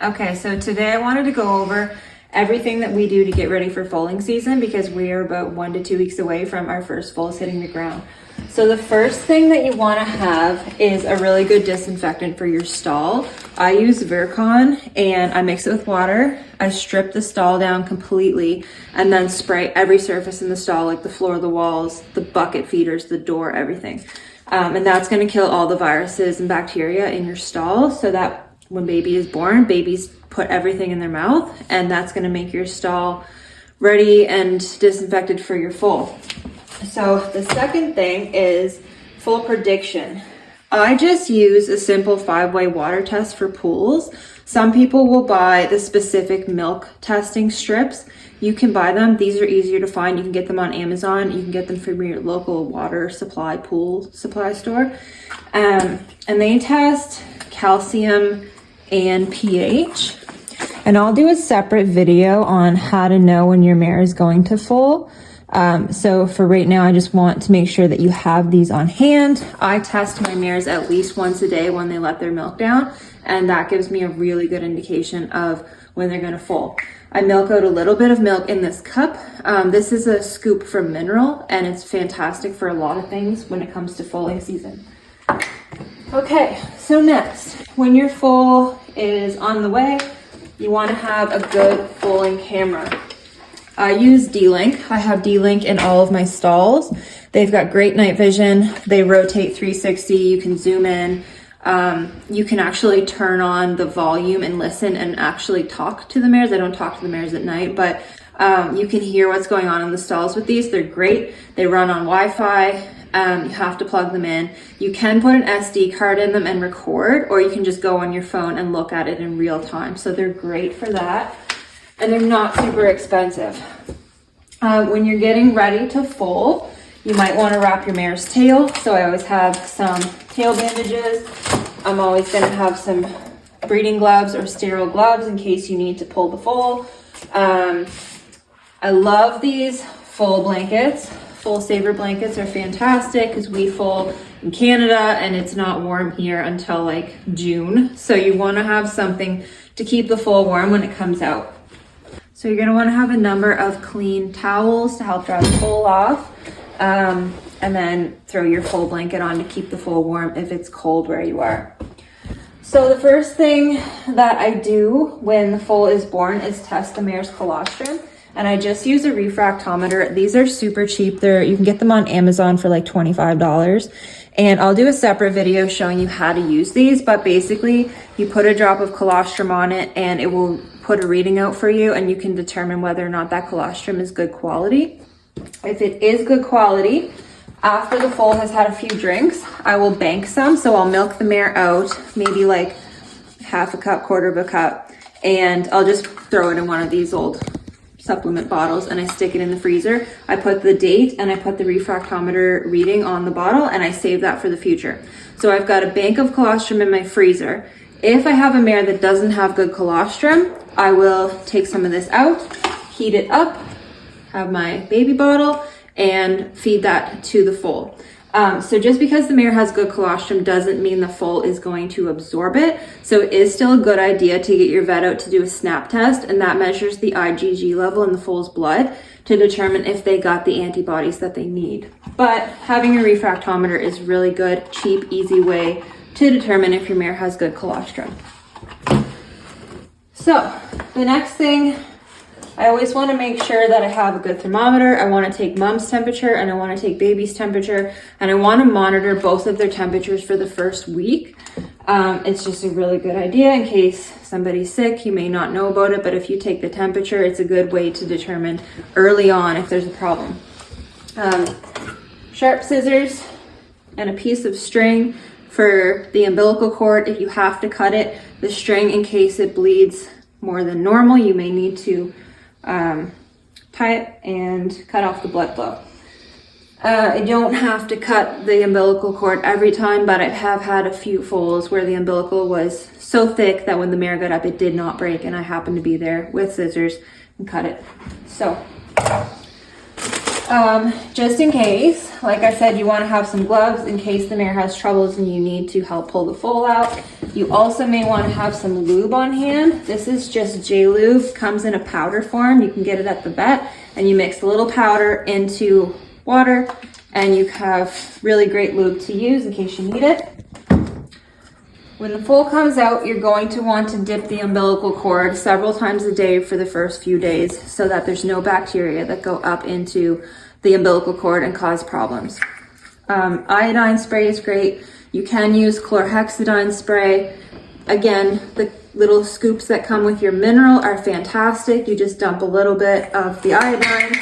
Okay, so today I wanted to go over everything that we do to get ready for foaling season because we are about 1 to 2 weeks away from our first foals hitting the ground. So the first thing that you want to have is a really good disinfectant for your stall. I use Virkon and I mix it with water. I strip the stall down completely and then spray every surface in the stall, like the floor, the walls, the bucket feeders, the door, everything. And that's going to kill all the viruses and bacteria in your stall so that when baby is born, babies put everything in their mouth, and that's going to make your stall ready and disinfected for your foal. So the second thing is foal prediction. I just use a simple 5-way water test for pools. Some people will buy the specific milk testing strips. You can buy them. These are easier to find. You can get them on Amazon. You can get them from your local water supply, pool supply store. And they test calcium and pH. And I'll do a separate video on how to know when your mare is going to foal. So for right now, I just want to make sure that you have these on hand. I test my mares at least once a day when they let their milk down, and that gives me a really good indication of when they're going to foal. I milk out a little bit of milk in this cup. This is a scoop from Mineral, and it's fantastic for a lot of things when it comes to foaling season. Okay, so next, when your foal is on the way, you want to have a good foaling camera. I use D-Link. I have D-Link in all of my stalls. They've got great night vision. They rotate 360. You can zoom in. You can actually turn on the volume and listen and actually talk to the mares. I don't talk to the mares at night, but you can hear what's going on in the stalls with these. They're great. They run on Wi-Fi. You have to plug them in. You can put an SD card in them and record, or you can just go on your phone and look at it in real time. So they're great for that, and they're not super expensive. When you're getting ready to foal, you might want to wrap your mare's tail. So I always have some tail bandages. I'm always going to have some breeding gloves or sterile gloves in case you need to pull the foal. I love these Foal Blankets. Foal Saver blankets are fantastic because we foal in Canada and it's not warm here until like June. So you want to have something to keep the foal warm when it comes out. So you're going to want to have a number of clean towels to help dry the foal off. And then throw your foal blanket on to keep the foal warm if it's cold where you are. So the first thing that I do when the foal is born is test the mare's colostrum. And I just use a refractometer. These are super cheap. You can get them on Amazon for like $25. And I'll do a separate video showing you how to use these. But basically, you put a drop of colostrum on it and it will put a reading out for you. And you can determine whether or not that colostrum is good quality. If it is good quality, after the foal has had a few drinks, I will bank some. So I'll milk the mare out, maybe like half a cup, quarter of a cup. And I'll just throw it in one of these old supplement bottles and I stick it in the freezer. I put the date and I put the refractometer reading on the bottle and I save that for the future. So I've got a bank of colostrum in my freezer. If I have a mare that doesn't have good colostrum, I will take some of this out, heat it up, have my baby bottle, and feed that to the foal. So just because the mare has good colostrum doesn't mean the foal is going to absorb it. So it is still a good idea to get your vet out to do a snap test, and that measures the IgG level in the foal's blood to determine if they got the antibodies that they need. But having a refractometer is really good, cheap, easy way to determine if your mare has good colostrum. So the next thing, I always want to make sure that I have a good thermometer. I want to take mom's temperature and I want to take baby's temperature, and I want to monitor both of their temperatures for the first week. It's just a really good idea in case somebody's sick. You may not know about it, but if you take the temperature, it's a good way to determine early on if there's a problem. Sharp scissors and a piece of string for the umbilical cord if you have to cut it. The string, in case it bleeds more than normal, you may need to tie it and cut off the blood flow. I don't have to cut the umbilical cord every time, but I have had a few foals where the umbilical was so thick that when the mare got up, it did not break, and I happened to be there with scissors and cut it. So Just in case, like I said, you want to have some gloves in case the mare has troubles and you need to help pull the foal out. You also may want to have some lube on hand. This is just J-Lube, comes in a powder form. You can get it at the vet, and you mix a little powder into water and you have really great lube to use in case you need it. When the foal comes out, you're going to want to dip the umbilical cord several times a day for the first few days so that there's no bacteria that go up into the umbilical cord and cause problems. Iodine spray is great. You can use chlorhexidine spray. Again, the little scoops that come with your mineral are fantastic. You just dump a little bit of the iodine.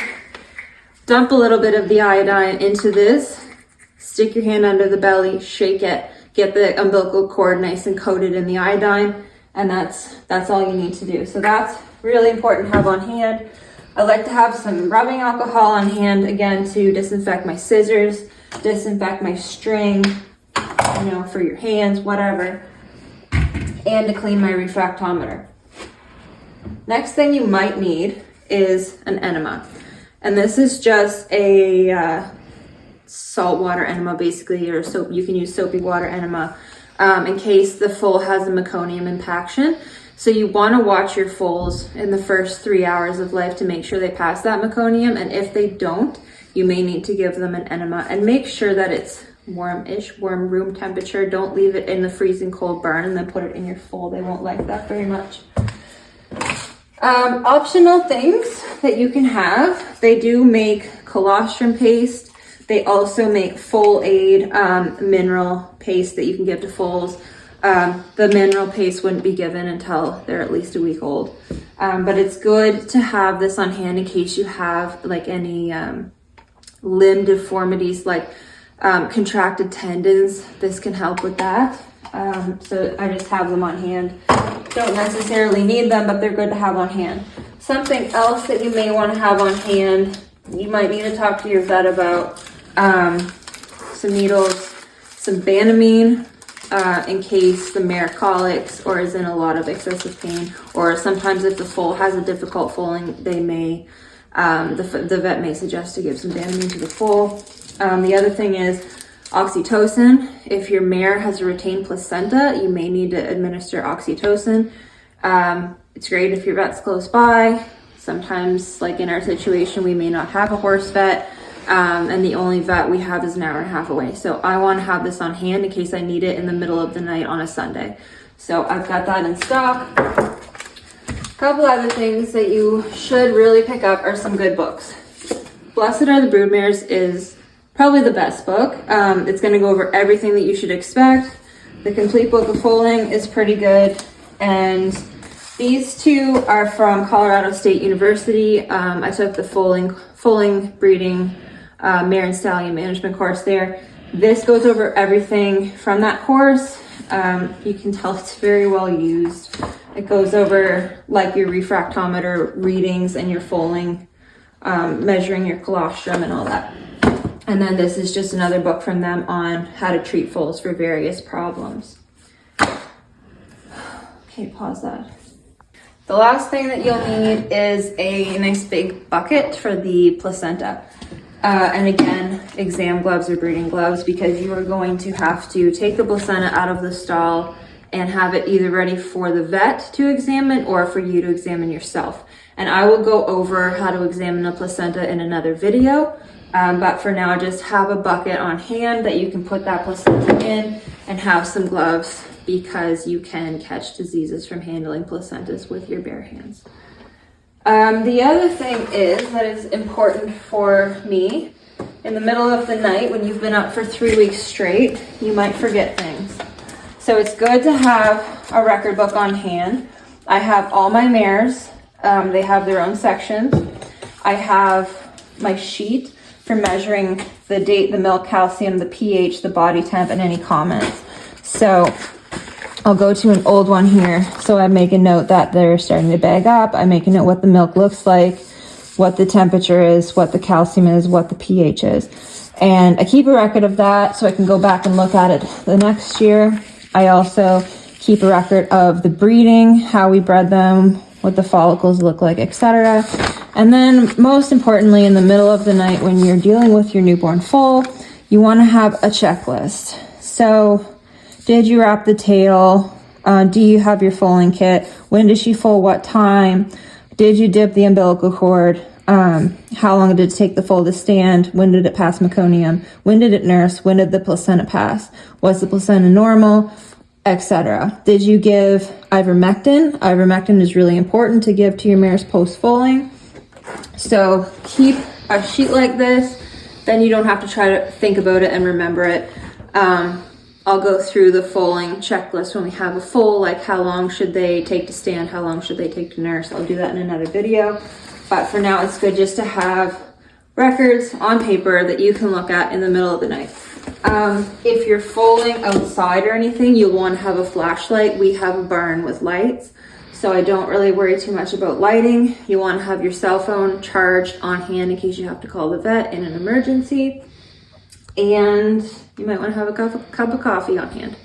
Dump a little bit of the iodine into this. Stick your hand under the belly, shake it. Get the umbilical cord nice and coated in the iodine, and that's all you need to do. So that's really important to have on hand. I like to have some rubbing alcohol on hand, again, to disinfect my scissors, disinfect my string, you know, for your hands, whatever, and to clean my refractometer. Next thing you might need is an enema, and this is just a saltwater enema, basically, or soap. You can use soapy water enema in case the foal has a meconium impaction. So you want to watch your foals in the first 3 hours of life to make sure they pass that meconium, and if they don't, you may need to give them an enema, and make sure that it's warm-ish, warm room temperature. Don't leave it in the freezing cold barn and then put it in your foal. They won't like that very much. Optional things that you can have, they do make colostrum paste. They also make Foal Aid mineral paste that you can give to foals. The mineral paste wouldn't be given until they're at least a week old. But it's good to have this on hand in case you have like any limb deformities, like contracted tendons. This can help with that. So I just have them on hand. Don't necessarily need them, but they're good to have on hand. Something else that you may want to have on hand, you might need to talk to your vet about. Some needles, some Banamine, in case the mare colics or is in a lot of excessive pain, or sometimes if the foal has a difficult foaling, they may, the vet may suggest to give some Banamine to the foal. The other thing is oxytocin. If your mare has a retained placenta, you may need to administer oxytocin. It's great if your vet's close by. Sometimes, like in our situation, we may not have a horse vet. And the only vet we have is an hour and a half away. So I want to have this on hand in case I need it in the middle of the night on a Sunday. So I've got that in stock. A couple other things that you should really pick up are some good books. Blessed Are the Broodmares is probably the best book. It's going to go over everything that you should expect. The Complete Book of Foaling is pretty good. And these two are from Colorado State University. I took the foaling breeding mare and stallion management course there. This goes over everything from that course. You can tell it's very well used. It goes over like your refractometer readings and your foaling, measuring your colostrum and all that. And then this is just another book from them on how to treat foals for various problems. Okay, pause that. The last thing that you'll need is a nice big bucket for the placenta. And again, exam gloves or breeding gloves, because you are going to have to take the placenta out of the stall and have it either ready for the vet to examine or for you to examine yourself. And I will go over how to examine a placenta in another video. But for now, just have a bucket on hand that you can put that placenta in, and have some gloves, because you can catch diseases from handling placentas with your bare hands. The other thing is that is important for me, in the middle of the night when you've been up for 3 weeks straight, you might forget things. So it's good to have a record book on hand. I have all my mares. They have their own sections. I have my sheet for measuring the date, the milk calcium, the pH, the body temp, and any comments. So I'll go to an old one here. So I make a note that they're starting to bag up. I make a note what the milk looks like, what the temperature is, what the calcium is, what the pH is. And I keep a record of that so I can go back and look at it the next year. I also keep a record of the breeding, how we bred them, what the follicles look like, etc. And then most importantly, in the middle of the night when you're dealing with your newborn foal, you want to have a checklist. So did you wrap the tail? Do you have your foaling kit? When did she foal? What time? Did you dip the umbilical cord? How long did it take the foal to stand? When did it pass meconium? When did it nurse? When did the placenta pass? Was the placenta normal? Etc. Did you give ivermectin? Ivermectin is really important to give to your mares post-foaling. So keep a sheet like this, then you don't have to try to think about it and remember it. I'll go through the foaling checklist when we have a foal, like how long should they take to stand, how long should they take to nurse. I'll do that in another video. But for now, it's good just to have records on paper that you can look at in the middle of the night. If you're foaling outside or anything, you'll want to have a flashlight. We have a barn with lights, so I don't really worry too much about lighting. You want to have your cell phone charged on hand in case you have to call the vet in an emergency. And you might want to have a cup of coffee on hand.